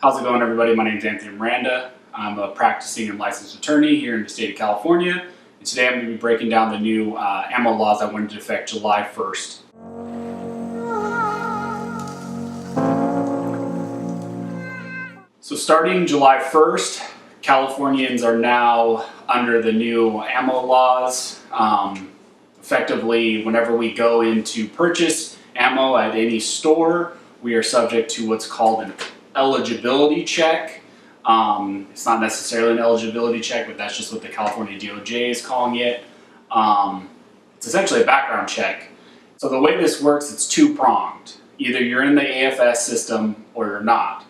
How's it going, everybody? My name is Anthony Miranda. I'm a practicing and licensed attorney here in the state of California. And today I'm going to be breaking down the new ammo laws that went into effect July 1st. So starting July 1st, Californians are now under the new ammo laws. Effectively, whenever we go in to purchase ammo at any store, we are subject to what's called an eligibility check. It's not necessarily an eligibility check, but that's just what the California DOJ is calling it. It's essentially a background check. So the way this works, it's two-pronged. Either you're in the AFS system or you're not.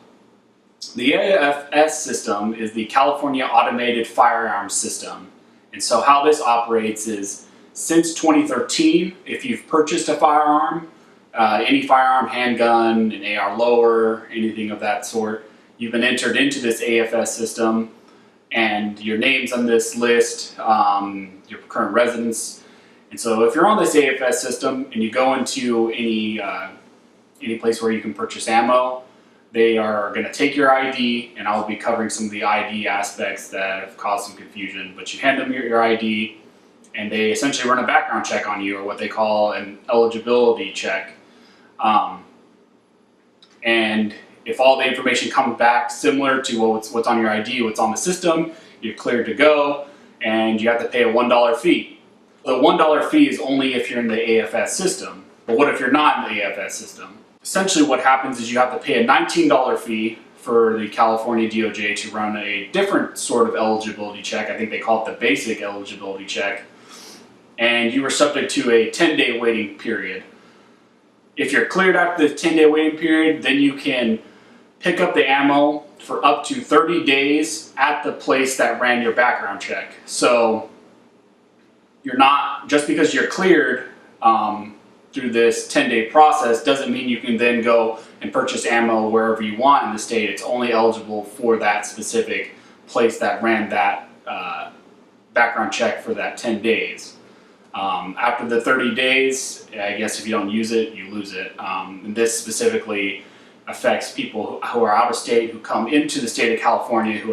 The AFS system is the California Automated Firearms System. And so how this operates is, since 2013, if you've purchased a firearm, any firearm, handgun, an AR lower, anything of that sort, you've been entered into this AFS system and your name's on this list, your current residence. And so if you're on this AFS system and you go into any place where you can purchase ammo, they are going to take your ID, and I'll be covering some of the ID aspects that have caused some confusion, but you hand them your ID and they essentially run a background check on you, or what they call an eligibility check. And if all the information comes back similar to what's on your ID, what's on the system, you're cleared to go, and you have to pay a $1 fee. The $1 fee is only if you're in the AFS system. But what if you're not in the AFS system? Essentially what happens is you have to pay a $19 fee for the California DOJ to run a different sort of eligibility check. I think they call it the basic eligibility check. And you are subject to a 10-day waiting period. If you're cleared after the 10-day waiting period, then you can pick up the ammo for up to 30 days at the place that ran your background check. So you're not, just because you're cleared through this 10-day process doesn't mean you can then go and purchase ammo wherever you want in the state. It's only eligible for that specific place that ran that background check for that 10 days. After the 30 days, I guess if you don't use it, you lose it. And this specifically affects people who are out of state, who come into the state of California, who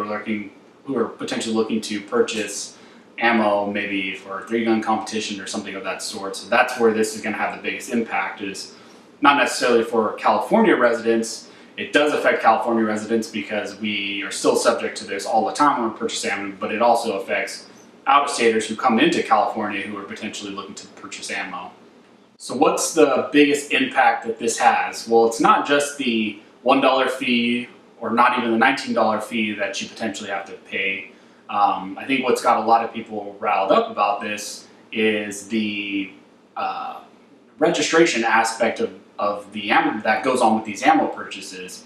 are potentially looking to purchase ammo, maybe for a 3-gun competition or something of that sort. So that's where this is going to have the biggest impact, is not necessarily for California residents. It does affect California residents because we are still subject to this all the time when we purchase ammo, but it also affects out-of-staters who come into California who are potentially looking to purchase ammo. So what's the biggest impact that this has? Well, it's not just the $1 fee, or not even the $19 fee that you potentially have to pay. I think what's got a lot of people riled up about this is the registration aspect of the ammo that goes on with these ammo purchases.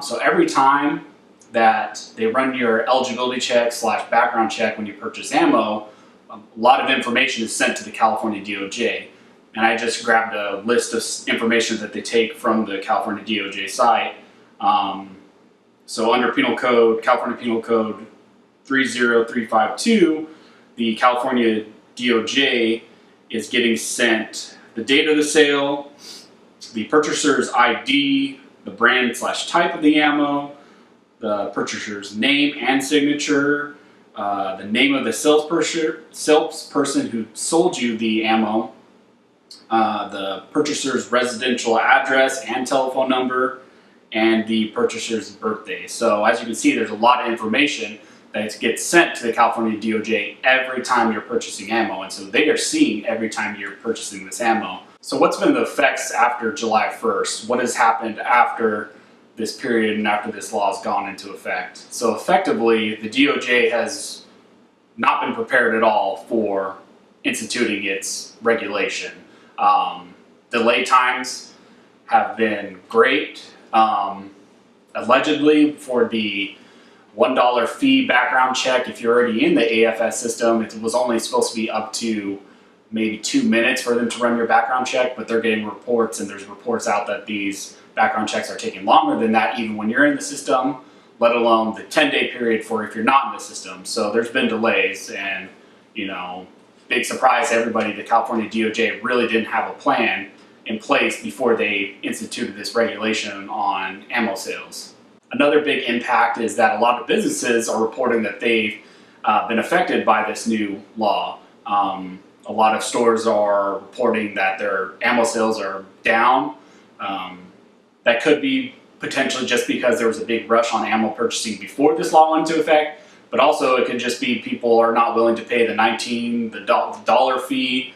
So every time that they run your eligibility check / background check when you purchase ammo, a lot of information is sent to the California DOJ. And I just grabbed a list of information that they take from the California DOJ site. So under California Penal Code 30352, the California DOJ is getting sent the date of the sale, the purchaser's ID, the brand / type of the ammo, the purchaser's name and signature, the name of the salesperson who sold you the ammo, the purchaser's residential address and telephone number, and the purchaser's birthday. So as you can see, there's a lot of information that gets sent to the California DOJ every time you're purchasing ammo, and so they are seeing every time you're purchasing this ammo. So what's been the effects after July 1st? What has happened after this period and after this law has gone into effect? So effectively, the DOJ has not been prepared at all for instituting its regulation. Delay times have been great. Allegedly, for the $1 fee background check, if you're already in the AFS system, it was only supposed to be up to maybe 2 minutes for them to run your background check, but they're getting reports, and there's reports out that these background checks are taking longer than that even when you're in the system, let alone the 10-day period for if you're not in the system. So there's been delays, and big surprise to everybody, the California DOJ really didn't have a plan in place before they instituted this regulation on ammo sales. Another big impact is that a lot of businesses are reporting that they've been affected by this new law. A lot of stores are reporting that their ammo sales are down. That could be potentially just because there was a big rush on ammo purchasing before this law went into effect, but also it could just be people are not willing to pay the dollar fee.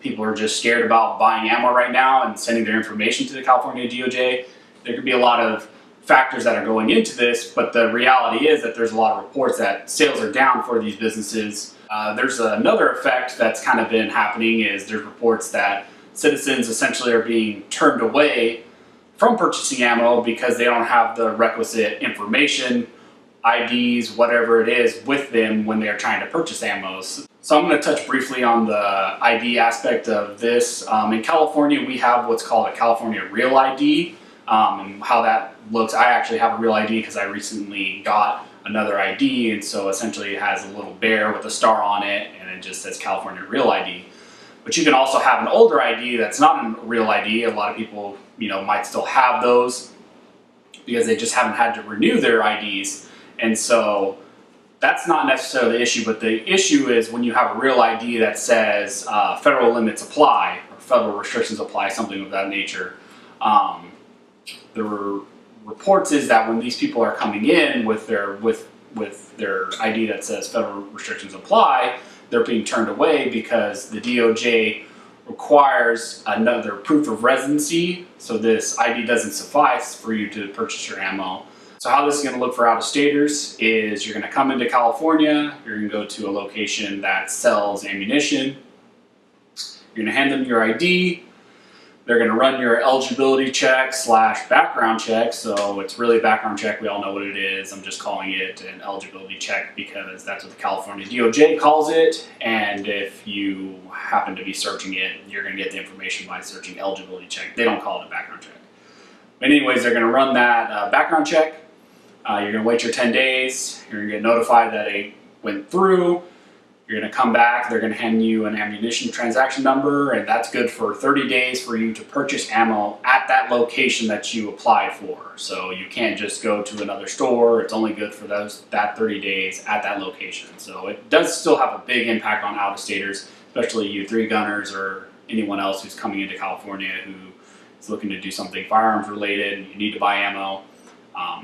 People are just scared about buying ammo right now and sending their information to the California DOJ. There could be a lot of factors that are going into this, but the reality is that there's a lot of reports that sales are down for these businesses. There's another effect that's kind of been happening is there's reports that citizens essentially are being turned away from purchasing ammo because they don't have the requisite information, IDs, whatever it is, with them when they're trying to purchase ammo. So I'm going to touch briefly on the ID aspect of this. In California, we have what's called a California Real ID, and how that looks. I actually have a Real ID because I recently got another ID, and so essentially it has a little bear with a star on it, and it just says California Real ID. But you can also have an older ID that's not a Real ID. A lot of people, might still have those because they just haven't had to renew their IDs, and so that's not necessarily the issue. But the issue is when you have a Real ID that says federal limits apply or federal restrictions apply, something of that nature. The reports is that when these people are coming in with their ID that says federal restrictions apply, they're being turned away because the DOJ requires another proof of residency. So this ID doesn't suffice for you to purchase your ammo. So how this is going to look for out-of-staters is you're going to come into California, you're going to go to a location that sells ammunition, you're going to hand them your ID. They're going to run your eligibility check / background check. So it's really a background check. We all know what it is. I'm just calling it an eligibility check because that's what the California DOJ calls it. And if you happen to be searching it, you're going to get the information by searching eligibility check. They don't call it a background check. But anyways, they're going to run that background check. You're going to wait your 10 days. You're going to get notified that it went through. You're going to come back, they're going to hand you an ammunition transaction number, and that's good for 30 days for you to purchase ammo at that location that you applied for. So you can't just go to another store, it's only good for that 30 days at that location. So it does still have a big impact on out-of-staters, especially you 3-gunners or anyone else who's coming into California who is looking to do something firearms related and you need to buy ammo.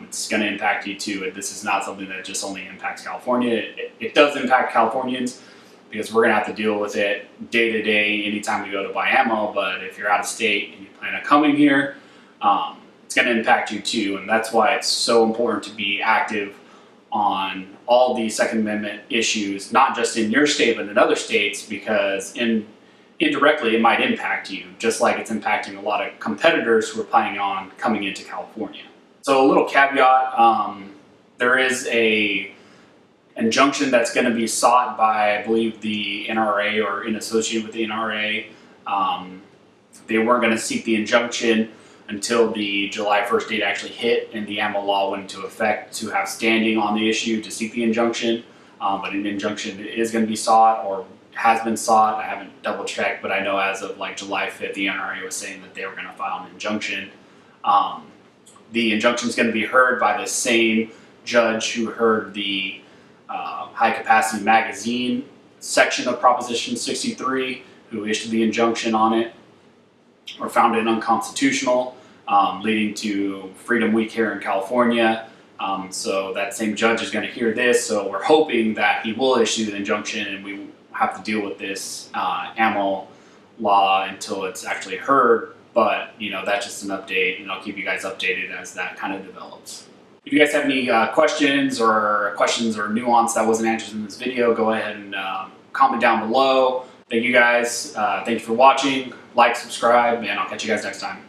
It's going to impact you too. This is not something that just only impacts California. It does impact Californians because we're going to have to deal with it day to day anytime we go to buy ammo. But if you're out of state and you plan on coming here, it's going to impact you too. And that's why it's so important to be active on all these Second Amendment issues, not just in your state but in other states, because indirectly it might impact you, just like it's impacting a lot of competitors who are planning on coming into California. So a little caveat, there is a injunction that's going to be sought by, I believe, the NRA or in association with the NRA. They weren't going to seek the injunction until the July 1st date actually hit and the ammo law went into effect to have standing on the issue to seek the injunction. But an injunction is going to be sought or has been sought. I haven't double checked, but I know as of like July 5th, the NRA was saying that they were going to file an injunction. The injunction is going to be heard by the same judge who heard the high-capacity magazine section of Proposition 63, who issued the injunction on it, or found it unconstitutional, leading to Freedom Week here in California. So that same judge is going to hear this, so we're hoping that he will issue the injunction and we have to deal with this ammo law until it's actually heard. But, that's just an update, and I'll keep you guys updated as that kind of develops. If you guys have any questions or nuance that wasn't answered in this video, go ahead and comment down below. Thank you guys. Thank you for watching. Like, subscribe, and I'll catch you guys next time.